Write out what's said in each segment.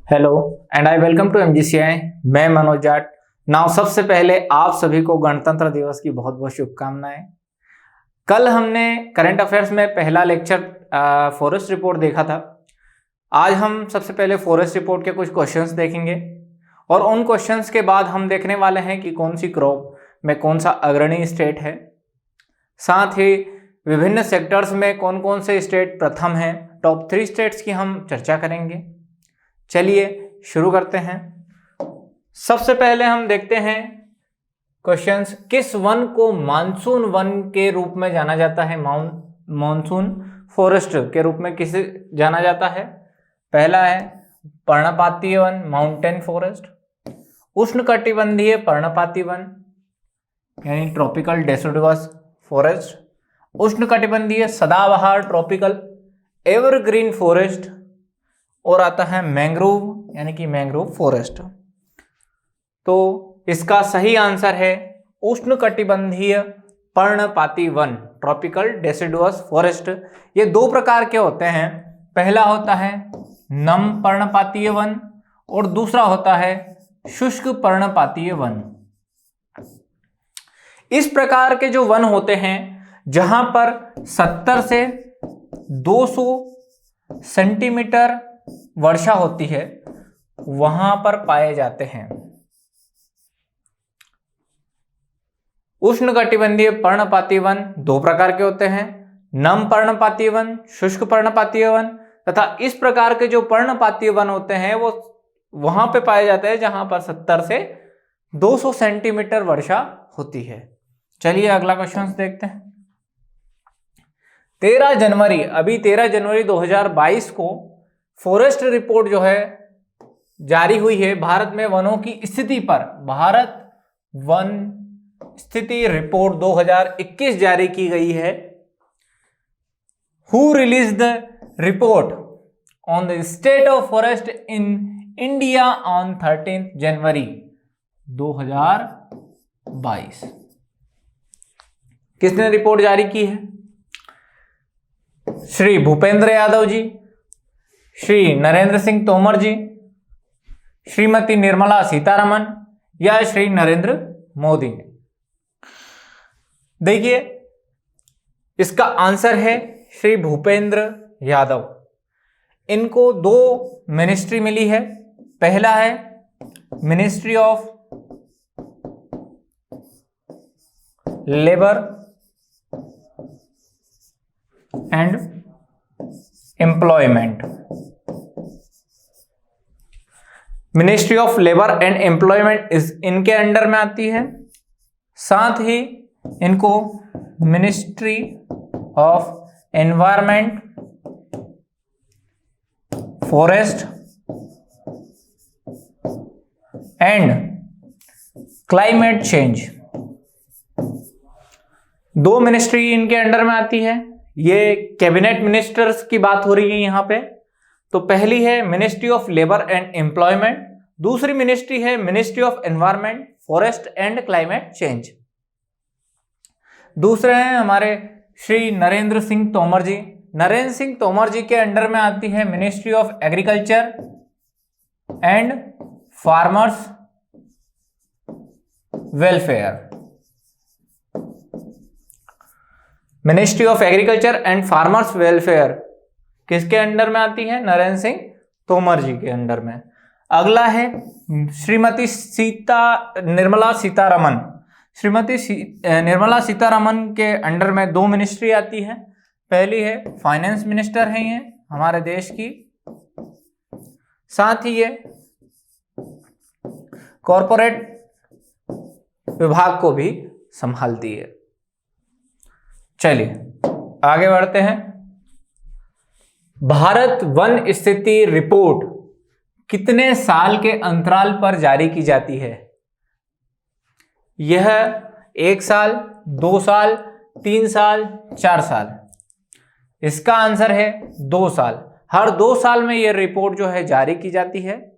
Hello and I welcome to MGCI। मैं Manoj Jat. Now सबसे पहले आप सभी को गणतंत्र दिवस की बहुत बहुत शुभकामनाएं। कल हमने करंट अफेयर्स में पहला लेक्चर फॉरेस्ट रिपोर्ट देखा था। आज हम सबसे पहले फॉरेस्ट रिपोर्ट के कुछ क्वेश्चंस देखेंगे और उन क्वेश्चंस के बाद हम देखने वाले हैं कि कौन सी क्रॉप में कौन सा अग्रणी स्टेट है, साथ ही विभिन्न सेक्टर्स में कौन कौन से स्टेट प्रथम हैं। टॉप 3 स्टेट्स की हम चर्चा करेंगे। चलिए शुरू करते हैं। सबसे पहले हम देखते हैं क्वेश्चंस। किस वन को मानसून वन के रूप में जाना जाता है? मानसून फॉरेस्ट के रूप में किसे जाना जाता है? पहला है पर्णपातीय वन, माउंटेन फॉरेस्ट। उष्णकटिबंधीय पर्णपाती वन यानी ट्रॉपिकल डेसिडुअस फॉरेस्ट। उष्णकटिबंधीय सदाबहार ट्रॉपिकल एवरग्रीन फॉरेस्ट। और आता है मैंग्रोव यानी कि मैंग्रोव फॉरेस्ट। तो इसका सही आंसर है उष्णकटिबंधीय पर्णपाती वन, ट्रॉपिकल डेसिडुअस फॉरेस्ट। ये दो प्रकार के होते हैं। पहला होता है नम पर्णपातीय वन और दूसरा होता है शुष्क पर्णपातीय वन। इस प्रकार के जो वन होते हैं जहां पर 70 से 200 सेंटीमीटर वर्षा होती है, वहां पर पाए जाते हैं। उष्णकटिबंधीय पर्णपाती वन दो प्रकार के होते हैं, नम पर्णपातीय वन, शुष्क पर्णपातीय वन। तथा इस प्रकार के जो पर्णपातीय वन होते हैं वो वहां पे पाए जाते हैं जहां पर 70 से 200 सेंटीमीटर वर्षा होती है। चलिए अगला क्वेश्चन देखते हैं। 13 जनवरी 2022 को फॉरेस्ट रिपोर्ट जो है जारी हुई है भारत में वनों की स्थिति पर। भारत वन स्थिति रिपोर्ट 2021 जारी की गई है। Who release the report on the state of forest in India on 13 जनवरी 2022? किसने रिपोर्ट जारी की है? श्री भूपेंद्र यादव जी, श्री नरेंद्र सिंह तोमर जी, श्रीमती निर्मला सीतारमन या श्री नरेंद्र मोदी ने? देखिए इसका आंसर है श्री भूपेंद्र यादव। इनको 2 मिनिस्ट्री मिली है। पहला है ministry of labour and employment. Ministry of labour and employment इनके अंडर में आती है। साथ ही इनको ministry of environment, forest and climate change, 2 ministry इनके अंडर में आती है। ये कैबिनेट मिनिस्टर्स की बात हो रही है यहां पे। तो पहली है ministry of labour and employment, दूसरी मिनिस्ट्री है ministry of environment, forest and climate change. दूसरे हैं हमारे श्री नरेंद्र सिंह तोमर जी। नरेंद्र सिंह तोमर जी के अंडर में आती है ministry of agriculture and farmers welfare. Ministry of agriculture and farmers welfare किसके अंडर में आती है? नरेंद्र सिंह तोमर जी के अंडर में। अगला है श्रीमती निर्मला सीतारमन। श्रीमती निर्मला सीतारमन के अंडर में 2 मिनिस्ट्री आती है। पहली है फाइनेंस मिनिस्टर है ये हमारे देश की। साथ ही ये कॉरपोरेट विभाग को भी संभालती है। चलिए आगे बढ़ते हैं। भारत वन स्थिति रिपोर्ट कितने साल के अंतराल पर जारी की जाती है? यह 1 साल, 2 साल, 3 साल, 4 साल। इसका आंसर है 2 साल। हर 2 साल में यह रिपोर्ट जो है जारी की जाती है।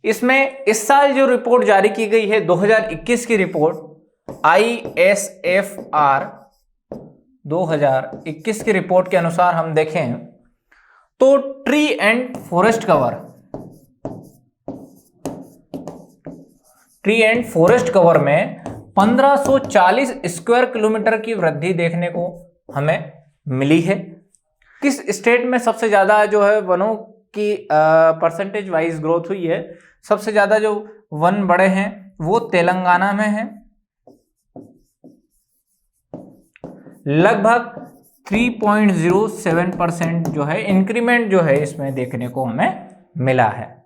इसमें इस साल जो रिपोर्ट जारी की गई है 2021 की रिपोर्ट, ISFR 2021 की रिपोर्ट के अनुसार हम देखें तो tree and forest cover tree and forest cover में 1540 स्क्वायर किलोमीटर की वृद्धि देखने को हमें मिली है। किस स्टेट में सबसे ज्यादा जो है वनों की परसेंटेज वाइज ग्रोथ हुई है? सबसे ज्यादा जो वन बड़े हैं वो तेलंगाना में है, लगभग 3.07% जो है इंक्रीमेंट जो है इसमें देखने को हमें मिला है।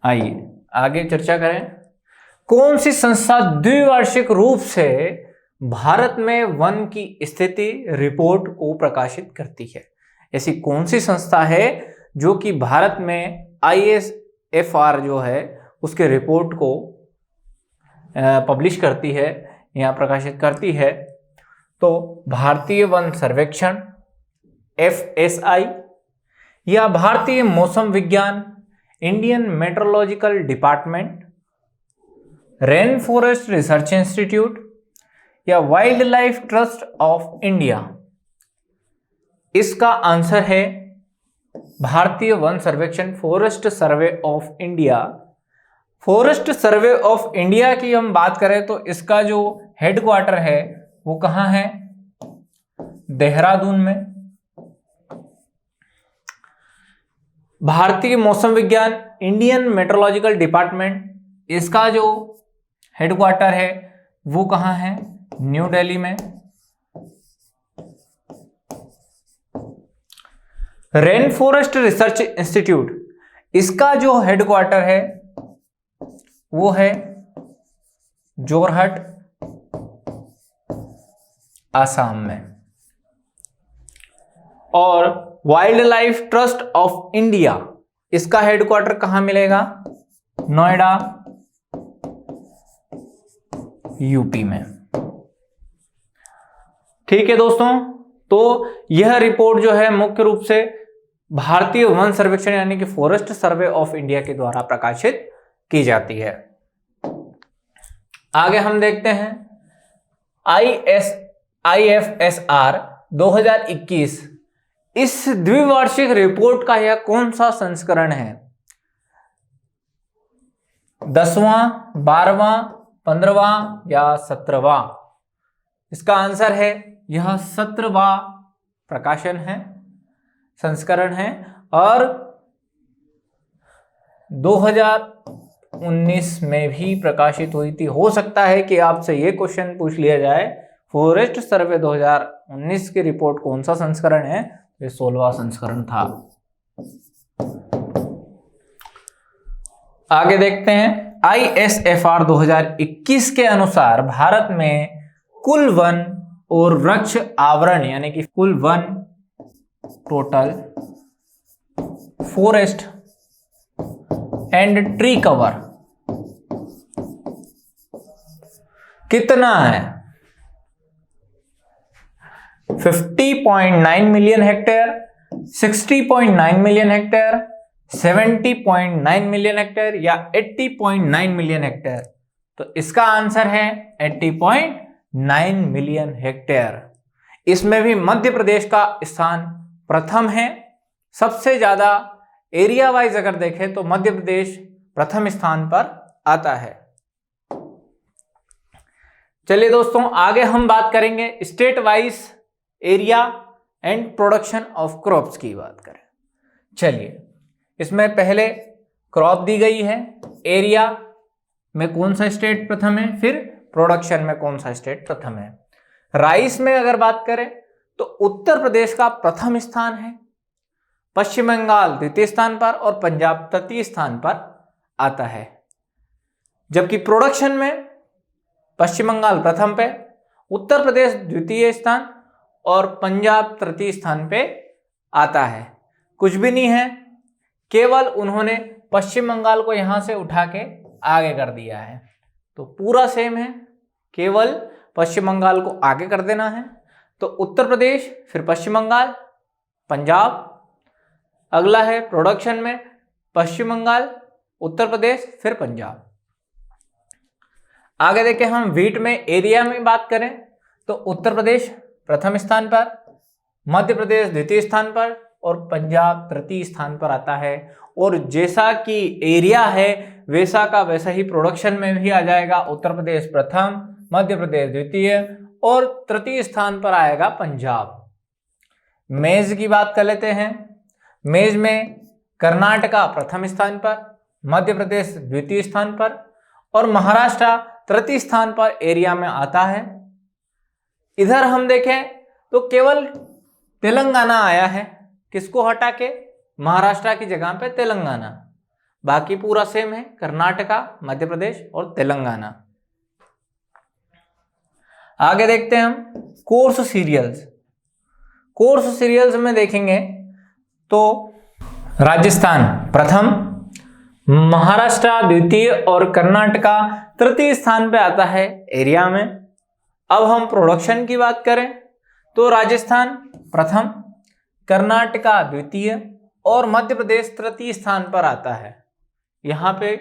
आइए आगे चर्चा करें। कौन सी संस्था द्विवार्षिक रूप से भारत में वन की स्थिति रिपोर्ट को प्रकाशित करती है? ऐसी कौन सी संस्था है जो कि भारत में ISFR जो है उसके रिपोर्ट को पब्लिश करती है या प्रकाशित करती है? तो भारतीय वन सर्वेक्षण FSI, या भारतीय मौसम विज्ञान Indian Meteorological Department, Rain Forest Research Institute, या Wildlife Trust of India? इसका आंसर है भारतीय वन सर्वेक्षण, Forest Survey of India. Forest Survey of India की हम बात करें तो इसका जो हेडक्वार्टर है वो कहाँ है? देहरादून में। भारतीय मौसम विज्ञान इंडियन मेट्रोलॉजिकल डिपार्टमेंट, इसका जो हेडक्वार्टर है वो कहाँ है? न्यू दिल्ली में। रेन फॉरेस्ट रिसर्च इंस्टीट्यूट, इसका जो हेडक्वार्टर है वो है जोरहट, आसाम में। और wild life Trust of India, इसका हेडक्वार्टर कहां मिलेगा? नोएडा, यूपी में। ठीक है दोस्तों, तो यह रिपोर्ट जो है मुख्य रूप से भारतीय वन सर्वेक्षण यानी कि फॉरेस्ट सर्वे ऑफ इंडिया के द्वारा प्रकाशित की जाती है। आगे हम देखते हैं IFSR 2021, इस द्विवार्षिक रिपोर्ट का यह कौन सा संस्करण है? 10वां, 12वां, 15वां या 17वां? इसका आंसर है यह 17वां प्रकाशन है, संस्करण है, और 2019 में भी प्रकाशित हुई थी। हो सकता है कि आपसे यह क्वेश्चन पूछ लिया जाए, फॉरेस्ट सर्वे 2019 की रिपोर्ट कौन सा संस्करण है? ये 16वां संस्करण था। आगे देखते हैं, ISFR 2021 के अनुसार भारत में कुल वन और वृक्ष आवरण यानी कि कुल one, total forest and tree cover कितना है? 50.9 million hectare, 60.9 million hectare, 70.9 million hectare या 80.9 मिलियन हेक्टेयर? तो इसका आंसर है 80.9 मिलियन हेक्टेयर। इसमें भी मध्य प्रदेश का स्थान प्रथम है। सबसे ज्यादा एरिया वाइज अगर देखें तो मध्य प्रदेश प्रथम स्थान पर आता है। चलिए दोस्तों, आगे हम बात करेंगे state wise area and production of crops की बात करें। चलिए, इसमें पहले क्रॉप दी गई है, एरिया में कौन सा स्टेट प्रथम है, फिर प्रोडक्शन में कौन सा स्टेट प्रथम है। राइस में अगर बात करें तो उत्तर प्रदेश का प्रथम स्थान है, पश्चिम बंगाल द्वितीय स्थान पर और पंजाब तृतीय स्थान पर आता है। जबकि प्रोडक्शन में पश्चिम बंगाल प्रथम पे, उत्तर प्रदेश द्वितीय स्थान और पंजाब तृतीय स्थान पे आता है। कुछ भी नहीं है, केवल उन्होंने पश्चिम बंगाल को यहां से उठा के आगे कर दिया है। तो पूरा सेम है, केवल पश्चिम बंगाल को आगे कर देना है। तो उत्तर प्रदेश, फिर पश्चिम बंगाल, पंजाब। अगला है प्रोडक्शन में पश्चिम बंगाल, उत्तर प्रदेश, फिर पंजाब। आगे देखें हम व्हीट में एरिया में बात करें तो उत्तर प्रदेश प्रथम स्थान पर, मध्य प्रदेश द्वितीय स्थान पर, और पंजाब तृतीय स्थान पर आता है। और जैसा कि एरिया है वैसा का वैसा ही प्रोडक्शन में भी आ जाएगा। उत्तर प्रदेश प्रथम, मध्य प्रदेश द्वितीय और तृतीय स्थान पर आएगा पंजाब। मेज की बात कर लेते हैं। मेज में कर्नाटका प्रथम स्थान पर, मध्य प्रदेश द्वितीय स्थान पर और महाराष्ट्र तृतीय स्थान पर एरिया में आता है। इधर हम देखें तो केवल तेलंगाना आया है, किसको हटा के? महाराष्ट्र की जगह पे तेलंगाना। बाकी पूरा सेम है, कर्नाटका, मध्य प्रदेश और तेलंगाना। आगे देखते हैं हम कोर्स सीरियल्स। कोर्स सीरियल्स में देखेंगे तो राजस्थान प्रथम, महाराष्ट्र द्वितीय और कर्नाटका तृतीय स्थान पे आता है एरिया में। अब हम प्रोडक्शन की बात करें तो राजस्थान प्रथम, कर्नाटका द्वितीय और मध्य प्रदेश तृतीय स्थान पर आता है। यहाँ पे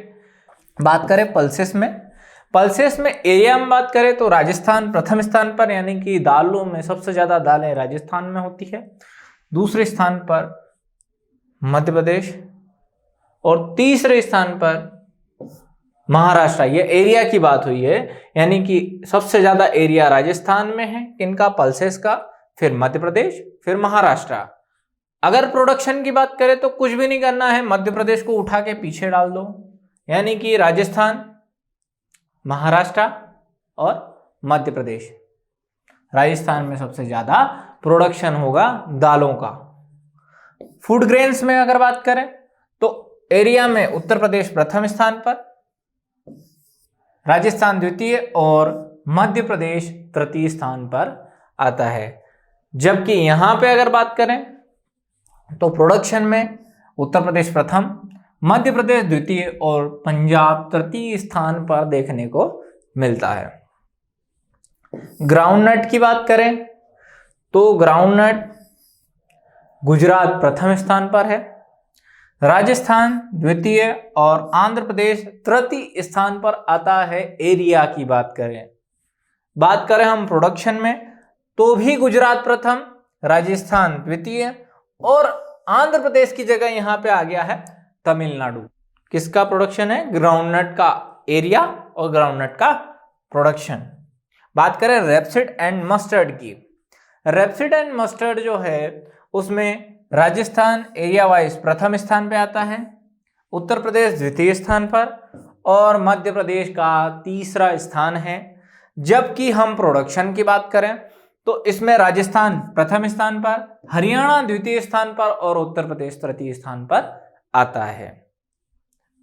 बात करें पल्सेस में एरिया में बात करें तो राजस्थान प्रथम स्थान पर, यानी कि दालों में सबसे ज्यादा दालें राजस्थान में होती है। दूसरे स्थान पर मध्य प्रदेश और तीसरे स्थान पर महाराष्ट्र। ये एरिया की बात हुई है, यानी कि सबसे ज्यादा एरिया राजस्थान में है, इनका पल्सेस का, फिर मध्य प्रदेश, फिर महाराष्ट्र। अगर प्रोडक्शन की बात करें तो कुछ भी नहीं करना है, मध्य प्रदेश को उठा के पीछे डाल दो, यानी कि राजस्थान, महाराष्ट्र और मध्य प्रदेश। राजस्थान में सबसे ज्यादा प्रोडक्शन होगा दालों का। फूड ग्रेन्स में अगर बात करें तो एरिया में उत्तर प्रदेश प्रथम स्थान पर, राजस्थान द्वितीय और मध्य प्रदेश तृतीय स्थान पर आता है। जबकि यहां पे अगर बात करें तो प्रोडक्शन में उत्तर प्रदेश प्रथम, मध्य प्रदेश द्वितीय और पंजाब तृतीय स्थान पर देखने को मिलता है। ग्राउंडनट की बात करें तो ग्राउंडनट गुजरात प्रथम स्थान पर है, राजस्थान द्वितीय और आंध्र प्रदेश तृतीय स्थान पर आता है। एरिया की बात करें हम प्रोडक्शन में तो भी गुजरात प्रथम, राजस्थान द्वितीय और आंध्र प्रदेश की जगह यहां पे आ गया है तमिलनाडु। किसका प्रोडक्शन है? ग्राउंडनट का एरिया और ग्राउंडनट का प्रोडक्शन। बात करें रेपसीड एंड मस्टर्ड की। रेपसीड एंड मस्टर्ड जो है उसमें राजस्थान एरिया वाइज प्रथम स्थान पे आता है, उत्तर प्रदेश द्वितीय स्थान पर और मध्य प्रदेश का तीसरा स्थान है। जबकि हम प्रोडक्शन की बात करें तो इसमें राजस्थान प्रथम स्थान पर, हरियाणा द्वितीय स्थान पर और उत्तर प्रदेश तृतीय स्थान पर आता है।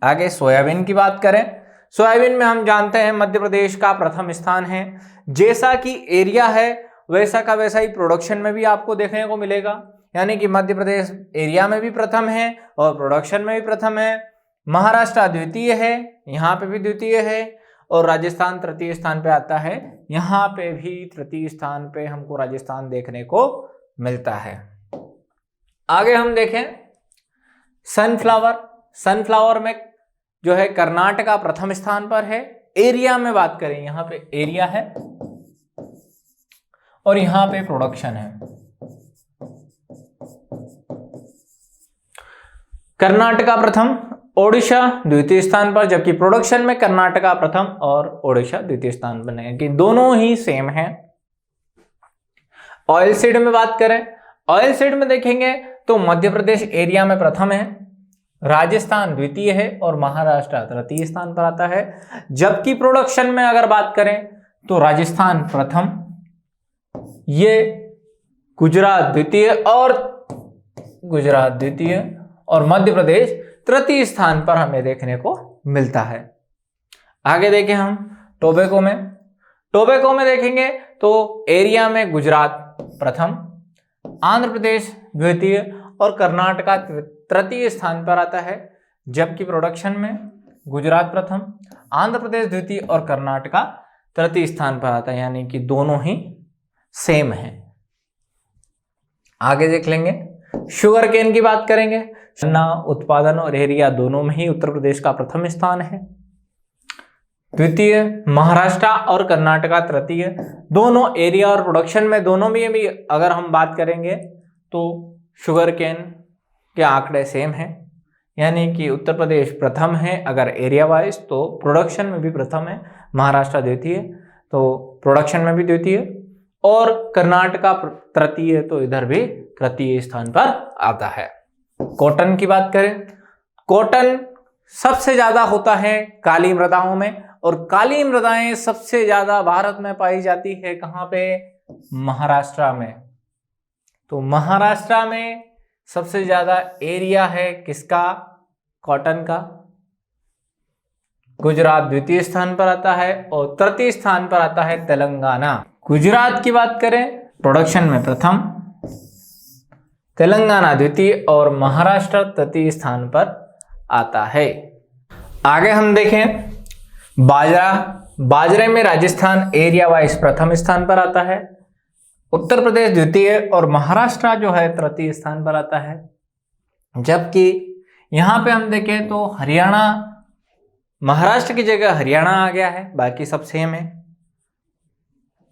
आगे सोयाबीन की बात करें, सोयाबीन में हम जानते हैं मध्य प्रदेश का प्रथम स्थान है। जैसा कि एरिया है वैसा का वैसा ही प्रोडक्शन में भी आपको देखने को मिलेगा, यानी कि मध्य प्रदेश एरिया में भी प्रथम है और प्रोडक्शन में भी प्रथम है। महाराष्ट्र द्वितीय है, यहाँ पे भी द्वितीय है और राजस्थान तृतीय स्थान पे आता है। यहाँ पे भी तृतीय स्थान पे हमको राजस्थान देखने को मिलता है। आगे हम देखें सनफ्लावर में जो है कर्नाटका प्रथम स्थान पर है। एरिया में बात करें, यहाँ पे एरिया है और यहाँ पे प्रोडक्शन है। कर्नाटका प्रथम, ओडिशा द्वितीय स्थान पर, जबकि प्रोडक्शन में कर्नाटका प्रथम और ओडिशा द्वितीय स्थान पर है, कि दोनों ही सेम है। ऑयल सीड में बात करें, ऑयल सीड में देखेंगे तो मध्य प्रदेश एरिया में प्रथम है, राजस्थान द्वितीय है और महाराष्ट्र तृतीय स्थान पर आता है। जबकि प्रोडक्शन में अगर बात करें तो राजस्थान प्रथम, ये गुजरात द्वितीय और मध्य प्रदेश तृतीय स्थान पर हमें देखने को मिलता है। आगे देखें हम टोबैको में देखेंगे तो एरिया में गुजरात प्रथम, आंध्र प्रदेश द्वितीय और कर्नाटका तृतीय स्थान पर आता है। जबकि प्रोडक्शन में गुजरात प्रथम, आंध्र प्रदेश द्वितीय और कर्नाटका तृतीय स्थान पर आता है, यानी कि दोनों ही सेम है। आगे देख लेंगे शुगर केन की बात करेंगे। गन्ना उत्पादन और एरिया दोनों में ही उत्तर प्रदेश का प्रथम स्थान है, द्वितीय महाराष्ट्र और कर्नाटका तृतीय। दोनों एरिया और प्रोडक्शन में दोनों में भी अगर हम बात करेंगे तो शुगर केन के आंकड़े सेम हैं, यानी कि उत्तर प्रदेश प्रथम है अगर एरिया वाइज, तो प्रोडक्शन में भी प्रथम है, महाराष्ट्र द्वितीय, तो प्रोडक्शन में भी द्वितीय, और कर्नाटका तृतीय, तो इधर भी तृतीय स्थान पर आता है। कॉटन की बात करें, कॉटन सबसे ज्यादा होता है काली मृदाओं में, और काली मृदाएं सबसे ज्यादा भारत में पाई जाती है कहां पे? महाराष्ट्र में। तो महाराष्ट्र में सबसे ज्यादा एरिया है किसका? कॉटन का। गुजरात द्वितीय स्थान पर आता है और तृतीय स्थान पर आता है तेलंगाना। गुजरात की बात करें, प्रोडक्शन में प्रथम, तेलंगाना द्वितीय और महाराष्ट्र तृतीय स्थान पर आता है। आगे हम देखें बाजरा, बाजरे में राजस्थान एरिया वाइज प्रथम स्थान पर आता है, उत्तर प्रदेश द्वितीय और महाराष्ट्र जो है तृतीय स्थान पर आता है। जबकि यहां पे हम देखें तो हरियाणा, महाराष्ट्र की जगह हरियाणा आ गया है, बाकी सब सेम है।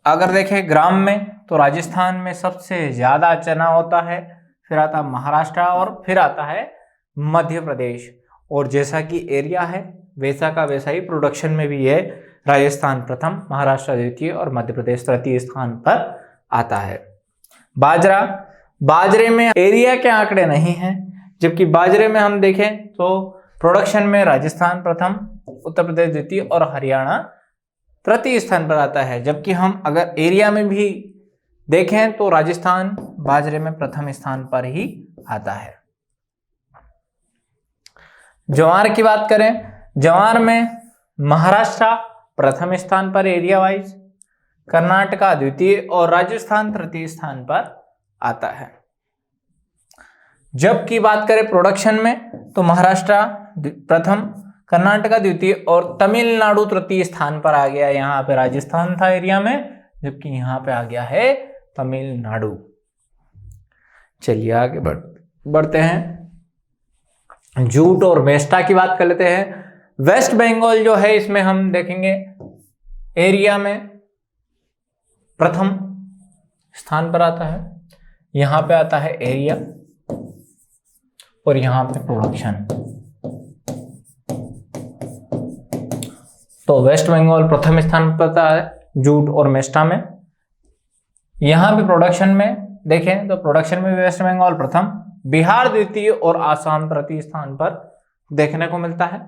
अगर देखें ग्राम में तो राजस्थान में सबसे ज्यादा चना होता है, फिर आता महाराष्ट्र और फिर आता है मध्य प्रदेश। और जैसा कि एरिया है वैसा का वैसा ही प्रोडक्शन में भी है, राजस्थान प्रथम, महाराष्ट्र द्वितीय और मध्य प्रदेश तृतीय स्थान पर आता है। बाजरा, बाजरे में एरिया के आंकड़े नहीं हैं, जबकि बाजरे में हम देखें तो प्रोडक्शन में राजस्थान प्रथम, उत्तर प्रदेश द्वितीय और हरियाणा तृतीय स्थान पर आता है। जबकि हम अगर एरिया में भी देखें तो राजस्थान बाजरे में प्रथम स्थान पर ही आता है। ज्वार की बात करें, ज्वार में महाराष्ट्र प्रथम स्थान पर एरिया वाइज, कर्नाटका द्वितीय और राजस्थान तृतीय स्थान पर आता है। जबकि बात करें प्रोडक्शन में तो महाराष्ट्र प्रथम, कर्नाटका द्वितीय और तमिलनाडु तृतीय स्थान पर आ गया। यहाँ पे राजस्थान था एरिया में, जबकि यहाँ पे आ गया है तमिलनाडु। चलिए आगे बढ़ते हैं। जूट और मेस्टा की बात कर लेते हैं। वेस्ट बंगाल जो है इसमें हम देखेंगे एरिया में प्रथम स्थान पर आता है, यहां पे आता है एरिया और यहां पे प्रोडक्शन। तो वेस्ट बंगाल प्रथम स्थान पर आता है जूट और मेस्टा में। यहां पे प्रोडक्शन में देखें तो प्रोडक्शन में वेस्ट बंगाल प्रथम, बिहार द्वितीय और आसाम तृतीय स्थान पर देखने को मिलता है।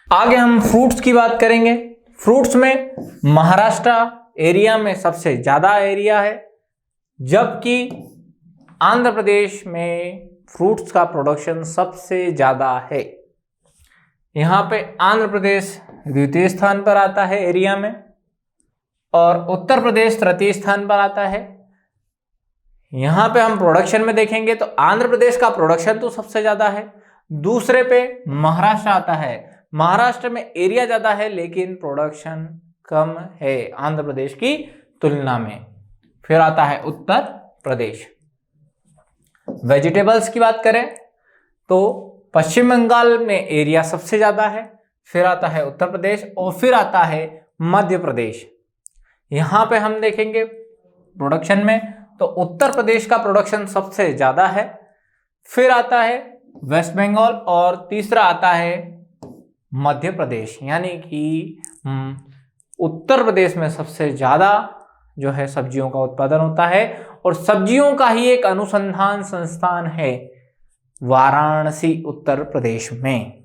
आगे हम फ्रूट्स की बात करेंगे। फ्रूट्स में महाराष्ट्र एरिया में सबसे ज्यादा एरिया है, जबकि आंध्र प्रदेश में फ्रूट्स का प्रोडक्शन सबसे ज्यादा है। यहाँ पे आंध्र प्रदेश द्वितीय स्थान पर आता है एरिया में और उत्तर प्रदेश तृतीय स्थान पर आता है। यहाँ पे हम प्रोडक्शन में देखेंगे तो आंध्र प्रदेश का प्रोडक्शन तो सबसे ज्यादा है, दूसरे पे महाराष्ट्र आता है। महाराष्ट्र में एरिया ज्यादा है लेकिन प्रोडक्शन कम है आंध्र प्रदेश की तुलना में। फिर आता है उत्तर प्रदेश। वेजिटेबल्स की बात करें तो पश्चिम बंगाल में एरिया सबसे ज्यादा है, फिर आता है उत्तर प्रदेश और फिर आता है मध्य प्रदेश। यहां पे हम देखेंगे प्रोडक्शन में तो उत्तर प्रदेश का प्रोडक्शन सबसे ज्यादा है, फिर आता है वेस्ट बंगाल और तीसरा आता है मध्य प्रदेश। यानी कि उत्तर प्रदेश में सबसे ज्यादा जो है सब्जियों का उत्पादन होता है और सब्जियों का ही एक अनुसंधान संस्थान है वाराणसी उत्तर प्रदेश में।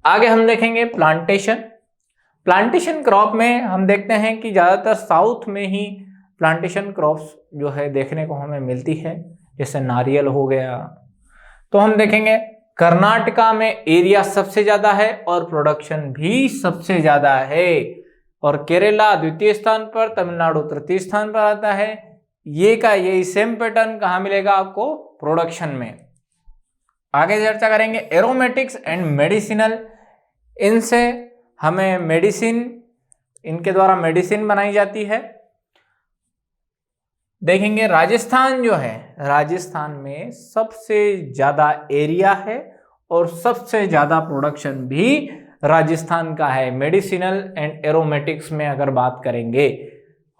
आगे हम देखेंगे प्लांटेशन। प्लांटेशन क्रॉप में हम देखते हैं कि ज्यादातर साउथ में ही प्लांटेशन क्रॉप्स जो है देखने को हमें मिलती है, जैसे नारियल हो गया। तो हम देखेंगे कर्नाटका में एरिया सबसे ज्यादा है और प्रोडक्शन भी सबसे ज्यादा है और केरला द्वितीय स्थान पर, तमिलनाडु तृतीय स्थान पर आता है। ये का यही सेम पैटर्न कहाँ मिलेगा आपको? प्रोडक्शन में। आगे चर्चा करेंगे एरोमेटिक्स एंड मेडिसिनल। इनसे हमें मेडिसिन, इनके द्वारा मेडिसिन बनाई जाती है। देखेंगे राजस्थान जो है, राजस्थान में सबसे ज्यादा एरिया है और सबसे ज्यादा प्रोडक्शन भी राजस्थान का है मेडिसिनल एंड एरोमेटिक्स में अगर बात करेंगे।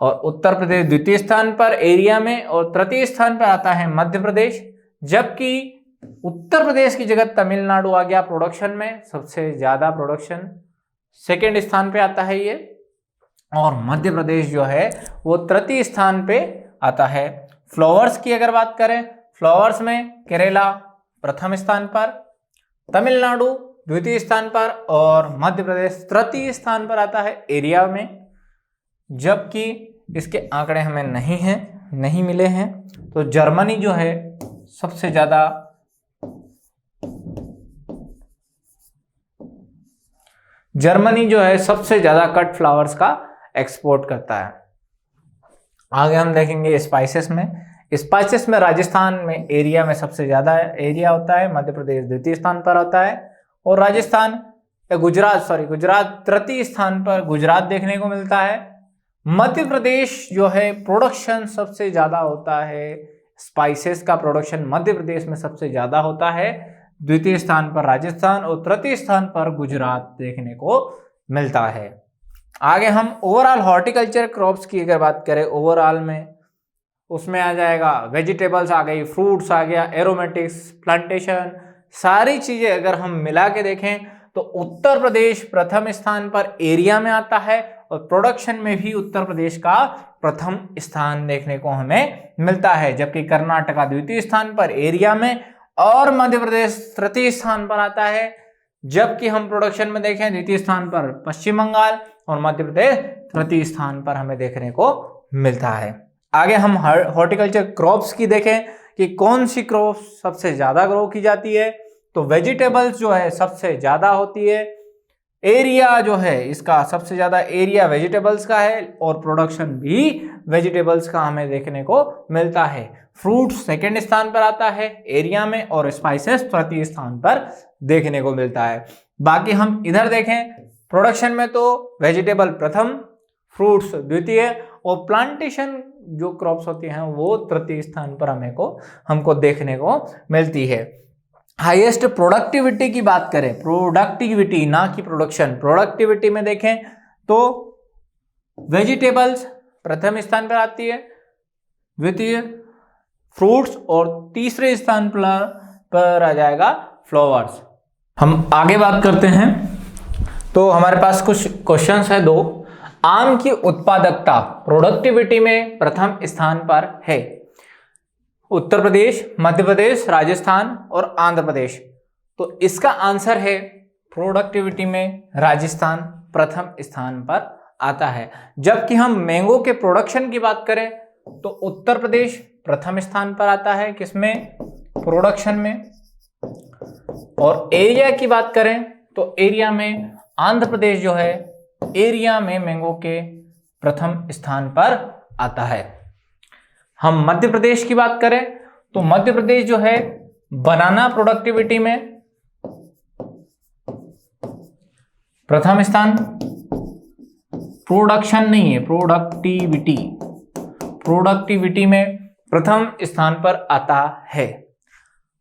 और उत्तर प्रदेश द्वितीय स्थान पर एरिया में और तृतीय स्थान पर आता है मध्य प्रदेश, जबकि उत्तर प्रदेश की जगह तमिलनाडु आ गया प्रोडक्शन में, सबसे ज्यादा प्रोडक्शन, सेकेंड स्थान पे आता है ये। और मध्य प्रदेश जो है वो तृतीय स्थान पे आता है। फ्लावर्स की अगर बात करें, फ्लावर्स में केरला प्रथम स्थान पर, तमिलनाडु द्वितीय स्थान पर और मध्य प्रदेश तृतीय स्थान पर आता है एरिया में। जबकि इसके आंकड़े हमें नहीं मिले हैं, तो जर्मनी जो है सबसे ज्यादा कट फ्लावर्स का एक्सपोर्ट करता है। आगे हम देखेंगे स्पाइसेस में राजस्थान में एरिया में सबसे ज्यादा एरिया होता है, मध्य प्रदेश द्वितीय स्थान पर होता है और गुजरात तृतीय स्थान पर गुजरात देखने को मिलता है। मध्य प्रदेश जो है प्रोडक्शन सबसे ज्यादा होता है, स्पाइसेस का प्रोडक्शन मध्य प्रदेश में सबसे ज्यादा होता है, द्वितीय स्थान पर राजस्थान और तृतीय स्थान पर गुजरात देखने को मिलता है। आगे हम ओवरऑल हॉर्टिकल्चर क्रॉप्स की अगर बात करें, ओवरऑल में उसमें आ जाएगा वेजिटेबल्स आ गई, फ्रूट्स आ गया, एरोमेटिक्स, प्लांटेशन, सारी चीजें अगर हम मिला के देखें तो उत्तर प्रदेश प्रथम स्थान पर एरिया में आता है और प्रोडक्शन में भी उत्तर प्रदेश का प्रथम स्थान देखने को हमें मिलता है। जबकि कर्नाटका द्वितीय स्थान पर एरिया में और मध्य प्रदेश तृतीय स्थान पर आता है। जबकि हम प्रोडक्शन में देखें द्वितीय स्थान पर पश्चिम बंगाल और मध्य प्रदेश तृतीय स्थान पर हमें देखने को मिलता है। आगे हम हॉर्टिकल्चर क्रॉप्स की देखें कि कौन सी क्रॉप सबसे ज्यादा ग्रो की जाती है, तो वेजिटेबल्स जो है सबसे ज्यादा होती है। एरिया जो है इसका सबसे ज्यादा एरिया वेजिटेबल्स का है और प्रोडक्शन भी वेजिटेबल्स का हमें देखने को मिलता है। फ्रूट्स सेकेंड स्थान पर आता है एरिया में और स्पाइसेस तृतीय स्थान पर देखने को मिलता है। बाकी हम इधर देखें प्रोडक्शन में तो वेजिटेबल प्रथम, फ्रूट्स द्वितीय और प्लांटेशन जो क्रॉप्स होती हैं वो तृतीय स्थान पर हमको देखने को मिलती है। हाईएस्ट प्रोडक्टिविटी की बात करें, प्रोडक्टिविटी ना कि प्रोडक्शन, प्रोडक्टिविटी में देखें तो वेजिटेबल्स प्रथम स्थान पर आती है, द्वितीय फ्रूट्स और तीसरे स्थान पर आ जाएगा फ्लावर्स। हम आगे बात करते हैं तो हमारे पास कुछ क्वेश्चंस है दो। आम की उत्पादकता प्रोडक्टिविटी में प्रथम स्थान पर है उत्तर प्रदेश, मध्य प्रदेश, राजस्थान और आंध्र प्रदेश। तो इसका आंसर है प्रोडक्टिविटी में राजस्थान प्रथम स्थान पर आता है। जबकि हम मैंगो के प्रोडक्शन की बात करें तो उत्तर प्रदेश प्रथम स्थान पर आता है, किसमें, प्रोडक्शन में। और एरिया की बात करें तो एरिया में आंध्र प्रदेश जो है एरिया में मैंगो के प्रथम स्थान पर आता है। हम मध्य प्रदेश की बात करें तो मध्य प्रदेश जो है बनाना प्रोडक्टिविटी में प्रथम स्थान, प्रोडक्शन नहीं है, प्रोडक्टिविटी में प्रथम स्थान पर आता है।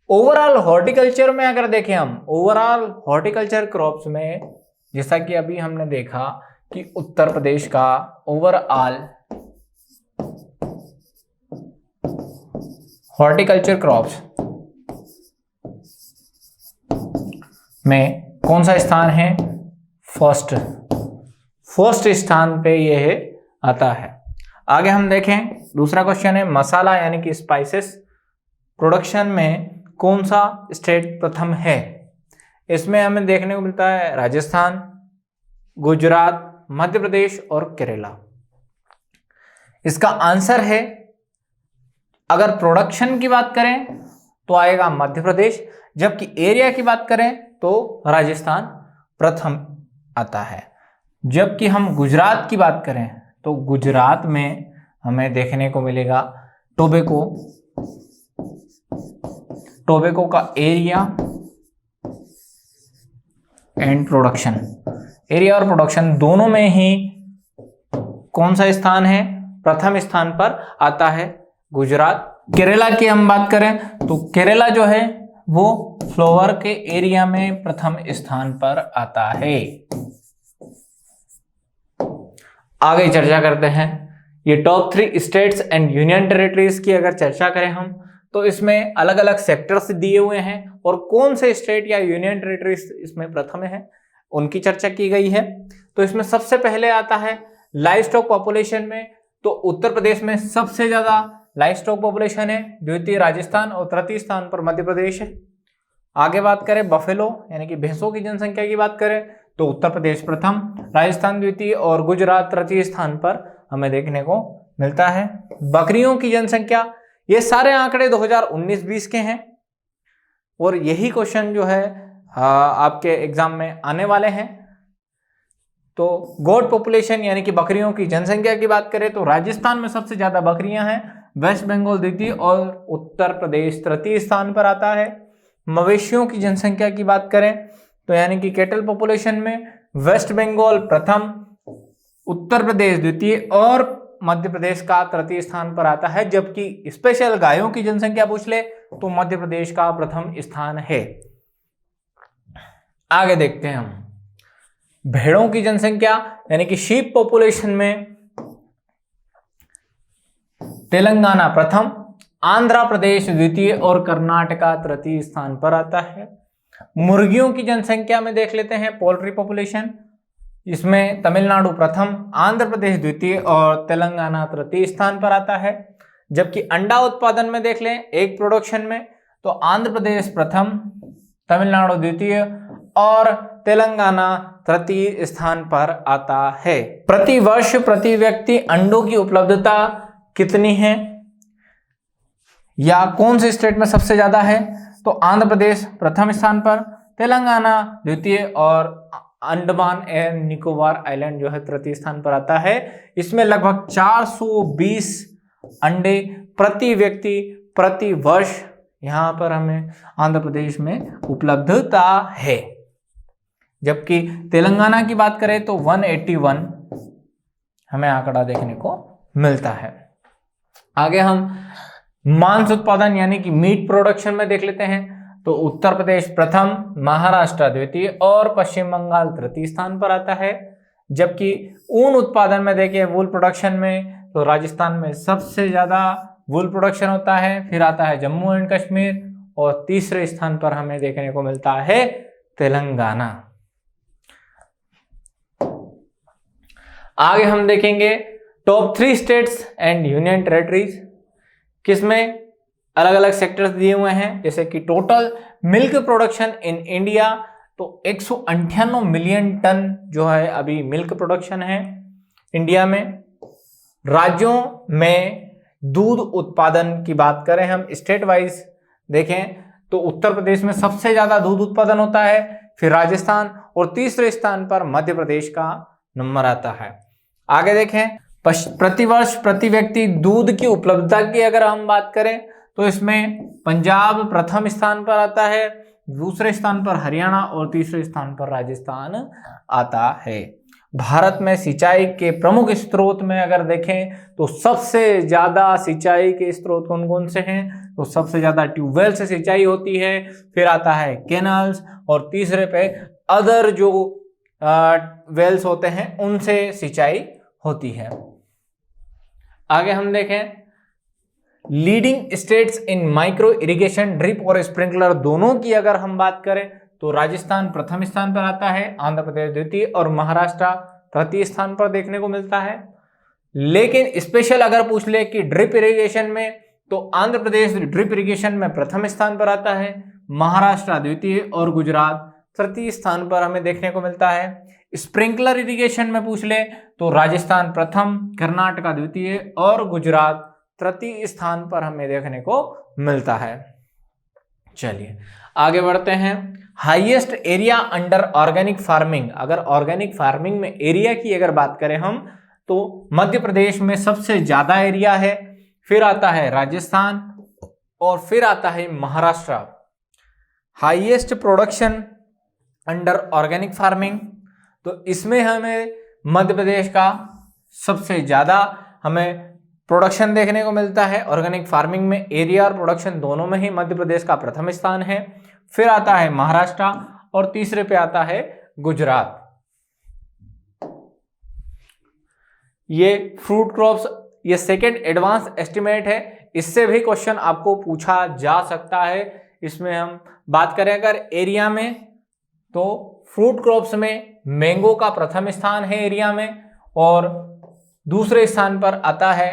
ओवरऑल हॉर्टिकल्चर में अगर देखें हम, ओवरऑल हॉर्टिकल्चर क्रॉप्स में जैसा कि अभी हमने देखा कि उत्तर प्रदेश का ओवरऑल हॉर्टिकल्चर क्रॉप्स में कौन सा स्थान है, फर्स्ट स्थान पे यह आता है। आगे हम देखें दूसरा क्वेश्चन है मसाला यानी कि स्पाइसेस प्रोडक्शन में कौन सा स्टेट प्रथम है। इसमें हमें देखने को मिलता है राजस्थान, गुजरात, मध्य प्रदेश और केरला। इसका आंसर है, अगर प्रोडक्शन की बात करें तो आएगा मध्य प्रदेश, जबकि एरिया की बात करें तो राजस्थान प्रथम आता है। जबकि हम गुजरात की बात करें तो गुजरात में हमें देखने को मिलेगा टोबैको का एरिया एंड प्रोडक्शन, एरिया और प्रोडक्शन दोनों में ही कौन सा स्थान है, प्रथम स्थान पर आता है गुजरात। केरला की हम बात करें तो केरला जो है वो फ्लावर के एरिया में प्रथम स्थान पर आता है। आगे चर्चा करते हैं ये top 3 states and union territories की। अगर चर्चा करें हम तो इसमें अलग अलग सेक्टर्स दिए हुए हैं और कौन से स्टेट या यूनियन टेरिटरीज इसमें प्रथम है उनकी चर्चा की गई है। तो इसमें सबसे पहले आता है लाइव स्टॉक पॉपुलेशन में, तो उत्तर प्रदेश में सबसे ज्यादा लाइव स्टॉक पॉपुलेशन है, द्वितीय राजस्थान और तृतीय स्थान पर मध्य प्रदेश है। आगे बात करें बफेलो यानी कि भैंसों की जनसंख्या की बात करें तो उत्तर प्रदेश प्रथम, राजस्थान द्वितीय और गुजरात तृतीय स्थान पर हमें देखने को मिलता है। बकरियों की जनसंख्या, ये सारे आंकड़े 2019-20 के हैं और यही क्वेश्चन जो है आपके एग्जाम में आने वाले हैं। तो गोट पॉपुलेशन यानी कि बकरियों की जनसंख्या की बात करें तो राजस्थान में सबसे ज्यादा बकरियां हैं, वेस्ट बंगाल द्वितीय और उत्तर प्रदेश तृतीय स्थान पर आता है। मवेशियों की जनसंख्या की बात करें तो यानी कि कैटल पॉपुलेशन में वेस्ट बंगाल प्रथम, उत्तर प्रदेश द्वितीय और मध्य प्रदेश का तृतीय स्थान पर आता है। जबकि स्पेशल गायों की जनसंख्या पूछ ले तो मध्य प्रदेश का प्रथम स्थान है। आगे देखते हैं हम भेड़ों की जनसंख्या यानी कि शीप पॉपुलेशन में तेलंगाना प्रथम, आंध्र प्रदेश द्वितीय और कर्नाटका तृतीय स्थान पर आता है। मुर्गियों की जनसंख्या में देख लेते हैं पोल्ट्री पॉपुलेशन, इसमें तमिलनाडु प्रथम, आंध्र प्रदेश द्वितीय और तेलंगाना तृतीय स्थान पर आता है। जबकि अंडा उत्पादन में देख लें एग प्रोडक्शन में तो आंध्र प्रदेश प्रथम, तमिलनाडु द्वितीय और तेलंगाना तृतीय स्थान पर आता है। प्रति वर्ष प्रति व्यक्ति अंडों की उपलब्धता कितनी है या कौन से स्टेट में सबसे ज्यादा है तो आंध्र प्रदेश प्रथम स्थान पर, तेलंगाना द्वितीय और अंडमान एंड निकोबार आइलैंड जो है तृतीय स्थान पर आता है। इसमें लगभग 420 अंडे प्रति व्यक्ति प्रति वर्ष यहां पर हमें आंध्र प्रदेश में उपलब्धता है। जबकि तेलंगाना की बात करें तो 181 हमें आंकड़ा देखने को मिलता है। आगे हम मांस उत्पादन यानी कि मीट प्रोडक्शन में देख लेते हैं तो उत्तर प्रदेश प्रथम, महाराष्ट्र द्वितीय और पश्चिम बंगाल तृतीय स्थान पर आता है। जबकि ऊन उत्पादन में देखिए वूल प्रोडक्शन में तो राजस्थान में सबसे ज्यादा वूल प्रोडक्शन होता है, फिर आता है जम्मू एंड कश्मीर और तीसरे स्थान पर हमें देखने को मिलता है तेलंगाना। आगे हम देखेंगे top 3 states and union territories, किसमें अलग अलग सेक्टर्स दिए हुए हैं। जैसे कि total milk production in India तो 198 मिलियन टन जो है अभी मिल्क प्रोडक्शन है इंडिया में। राज्यों में दूध उत्पादन की बात करें हम स्टेट वाइज देखें तो उत्तर प्रदेश में सबसे ज्यादा दूध उत्पादन होता है, फिर राजस्थान और तीसरे स्थान पर मध्य प्रदेश का नंबर आता है। आगे देखें प्रतिवर्ष प्रति व्यक्ति दूध की उपलब्धता की अगर हम बात करें तो इसमें पंजाब प्रथम स्थान पर आता है, दूसरे स्थान पर हरियाणा और तीसरे स्थान पर राजस्थान आता है। भारत में सिंचाई के प्रमुख स्रोत में अगर देखें तो सबसे ज्यादा सिंचाई के स्रोत कौन कौन से हैं तो सबसे ज्यादा ट्यूबवेल से सिंचाई होती है, फिर आता है कैनाल्स और तीसरे पे अदर जो वेल्स होते हैं उनसे सिंचाई होती है। आगे हम देखें leading states in micro irrigation drip और स्प्रिंकलर दोनों की अगर हम बात करें तो राजस्थान प्रथम स्थान पर आता है, आंध्र प्रदेश द्वितीय और महाराष्ट्र तृतीय स्थान पर देखने को मिलता है। लेकिन स्पेशल अगर पूछ ले कि ड्रिप इरिगेशन में तो आंध्र प्रदेश ड्रिप इरिगेशन में प्रथम स्थान पर आता है, महाराष्ट्र द्वितीय और गुजरात तृतीय स्थान पर हमें देखने को मिलता है। स्प्रिंकलर इरिगेशन में पूछ ले तो राजस्थान प्रथम, कर्नाटका द्वितीय और गुजरात तृतीय स्थान पर हमें देखने को मिलता है। चलिए आगे बढ़ते हैं। Highest area under organic farming, अगर ऑर्गेनिक फार्मिंग में एरिया की अगर बात करें हम तो मध्य प्रदेश में सबसे ज्यादा एरिया है, फिर आता है राजस्थान और फिर आता है Maharashtra. Highest production under organic farming तो इसमें हमें मध्य प्रदेश का सबसे ज्यादा हमें प्रोडक्शन देखने को मिलता है। ऑर्गेनिक फार्मिंग में एरिया और प्रोडक्शन दोनों में ही मध्य प्रदेश का प्रथम स्थान है, फिर आता है महाराष्ट्र और तीसरे पे आता है गुजरात। ये फ्रूट क्रॉप्स ये सेकेंड एडवांस एस्टिमेट है, इससे भी क्वेश्चन आपको पूछा जा सकता है। इसमें हम बात करें अगर एरिया में, तो फ्रूट क्रॉप्स में मैंगो का प्रथम स्थान है एरिया में, और दूसरे स्थान पर आता है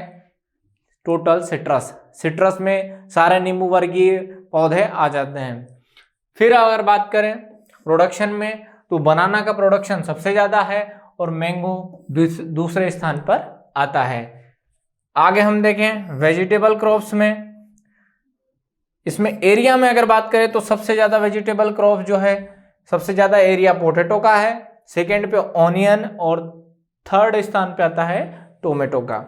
टोटल सिट्रस। सिट्रस में सारे नींबू वर्गीय पौधे आ जाते हैं। फिर अगर बात करें प्रोडक्शन में, तो बनाना का प्रोडक्शन सबसे ज्यादा है और मैंगो दूसरे स्थान पर आता है। आगे हम देखें वेजिटेबल क्रॉप्स में, इसमें एरिया में अगर बात करें तो सबसे ज्यादा वेजिटेबल क्रॉप जो है, सबसे ज्यादा एरिया पोटैटो का है, सेकेंड पे ऑनियन और थर्ड स्थान पे आता है टोमेटो का।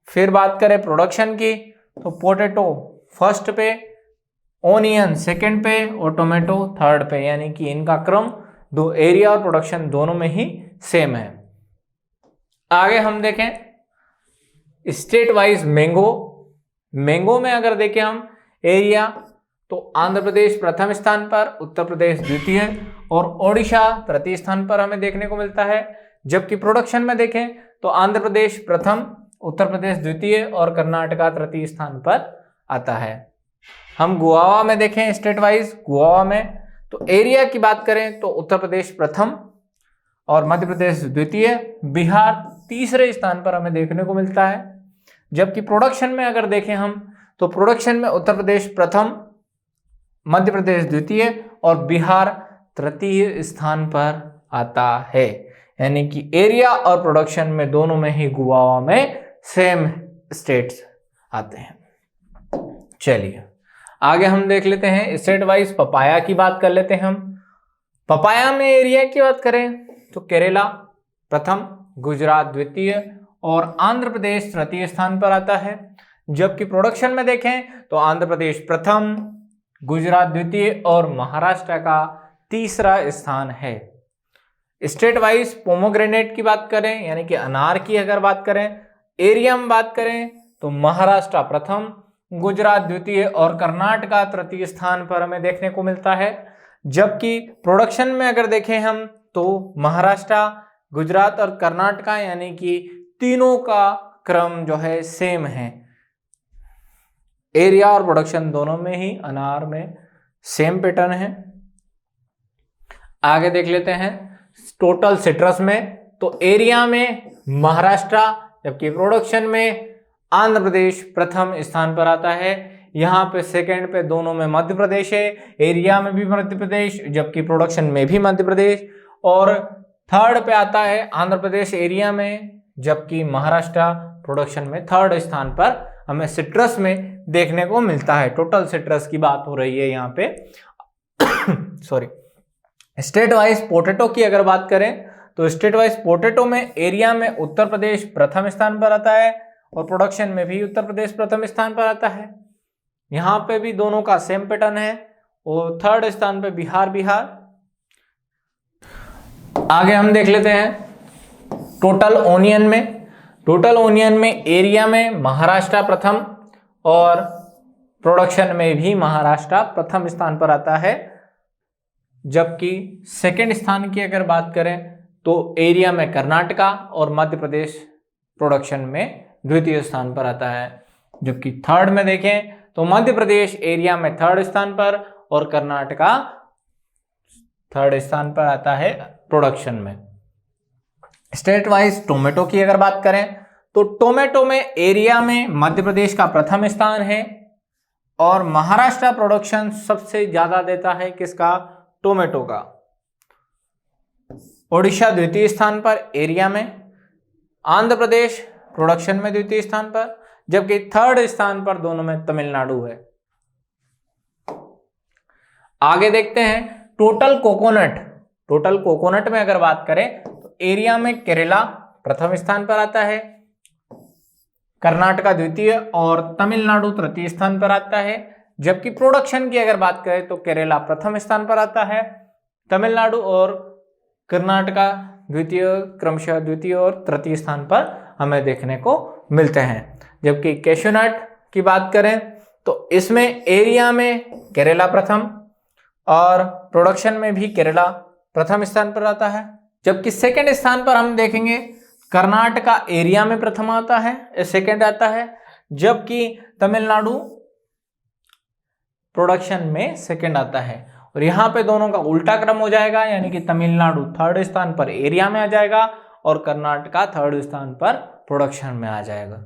फिर बात करें प्रोडक्शन की, तो पोटैटो फर्स्ट पे, ऑनियन सेकेंड पे और टोमेटो थर्ड पे, यानी कि इनका क्रम दो एरिया और प्रोडक्शन दोनों में ही सेम है। आगे हम देखें स्टेट वाइज मैंगो। मैंगो में अगर देखें हम एरिया, तो आंध्र प्रदेश प्रथम स्थान पर, उत्तर प्रदेश द्वितीय और ओडिशा तृतीय स्थान पर हमें देखने को मिलता है। जबकि प्रोडक्शन में देखें तो आंध्र प्रदेश प्रथम, उत्तर प्रदेश द्वितीय और कर्नाटका तृतीय स्थान पर आता है। हम गुआवा में देखें स्टेट वाइज, गुआवा में तो एरिया की बात करें तो उत्तर प्रदेश प्रथम और मध्य प्रदेश द्वितीय, बिहार तीसरे स्थान पर हमें देखने को मिलता है। जबकि प्रोडक्शन में अगर देखें हम, तो प्रोडक्शन में उत्तर प्रदेश प्रथम, मध्य प्रदेश द्वितीय और बिहार तृतीय स्थान पर आता है। यानी कि एरिया और प्रोडक्शन में दोनों में ही गुआवा में सेम स्टेट्स आते हैं। चलिए आगे हम देख लेते हैं स्टेट वाइज। पपाया की बात कर लेते हैं हम। पपाया में एरिया की बात करें तो केरला प्रथम, गुजरात द्वितीय और आंध्र प्रदेश तृतीय स्थान पर आता है। जबकि प्रोडक्शन में देखें तो आंध्र प्रदेश प्रथम, गुजरात द्वितीय और महाराष्ट्र का तीसरा स्थान है। स्टेट वाइज पोमोग्रेनेट की बात करें, यानी कि अनार की अगर बात करें, एरिया में बात करें तो महाराष्ट्र प्रथम, गुजरात द्वितीय और कर्नाटका तृतीय स्थान पर हमें देखने को मिलता है। जबकि प्रोडक्शन में अगर देखें हम तो महाराष्ट्र, गुजरात और कर्नाटका यानी कि तीनों का क्रम जो है सेम है। एरिया और प्रोडक्शन दोनों में ही अनार में सेम पैटर्न है। आगे देख लेते हैं टोटल सिट्रस में, तो एरिया में महाराष्ट्र, जबकि प्रोडक्शन में आंध्र प्रदेश प्रथम स्थान पर आता है। यहाँ पे सेकंड पे दोनों में मध्य प्रदेश है, एरिया में भी मध्य प्रदेश जबकि प्रोडक्शन में भी मध्य प्रदेश, और थर्ड पे आता है आंध्र प्रदेश एरिया में, जबकि महाराष्ट्र प्रोडक्शन में थर्ड स्थान पर हमें सिट्रस में देखने को मिलता है। टोटल सिट्रस की बात हो रही है यहाँ पे सॉरी। स्टेट वाइज पोटैटो की अगर बात करें तो स्टेट वाइज पोटैटो में एरिया में उत्तर प्रदेश प्रथम स्थान पर आता है और प्रोडक्शन में भी उत्तर प्रदेश प्रथम स्थान पर आता है। यहाँ पे भी दोनों का सेम पैटर्न है और थर्ड स्थान पे बिहार। आगे हम देख लेते हैं टोटल ओनियन में। टोटल ओनियन में एरिया में महाराष्ट्र प्रथम और प्रोडक्शन में भी महाराष्ट्र प्रथम स्थान पर आता है। जबकि सेकंड स्थान की अगर बात करें तो एरिया में कर्नाटका और मध्य प्रदेश प्रोडक्शन में द्वितीय स्थान पर आता है। जबकि थर्ड में देखें तो मध्य प्रदेश एरिया में थर्ड स्थान पर और कर्नाटका थर्ड स्थान पर आता है प्रोडक्शन में। स्टेट वाइज टोमेटो की अगर बात करें तो टोमेटो में एरिया में मध्य प्रदेश का प्रथम स्थान है और महाराष्ट्र प्रोडक्शन सबसे ज्यादा देता है किसका, टोमेटो का। ओडिशा द्वितीय स्थान पर एरिया में, आंध्र प्रदेश प्रोडक्शन में द्वितीय स्थान पर, जबकि थर्ड स्थान पर दोनों में तमिलनाडु है। आगे देखते हैं टोटल कोकोनट। टोटल कोकोनट में अगर बात करें तो एरिया में केरला प्रथम स्थान पर आता है, कर्नाटका द्वितीय और तमिलनाडु तृतीय स्थान पर आता है। जबकि प्रोडक्शन की अगर बात करें तो केरला प्रथम स्थान पर आता है, तमिलनाडु और कर्नाटका द्वितीय, क्रमशः द्वितीय और तृतीय स्थान पर हमें देखने को मिलते हैं। जबकि कैशूनट की बात करें तो इसमें एरिया में केरला प्रथम और प्रोडक्शन में भी केरला प्रथम स्थान पर आता है। जबकि सेकंड स्थान पर हम देखेंगे कर्नाटका एरिया में प्रथम आता है, सेकंड आता है, जबकि तमिलनाडु प्रोडक्शन में सेकंड आता है। और यहाँ पे दोनों का उल्टा क्रम हो जाएगा, यानी कि तमिलनाडु थर्ड स्थान पर एरिया में आ जाएगा और कर्नाटका थर्ड स्थान पर प्रोडक्शन में आ जाएगा।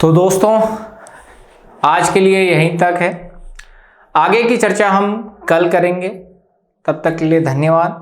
तो दोस्तों आज के लिए यहीं तक है, आगे की चर्चा हम कल करेंगे। तब तक के लिए धन्यवाद।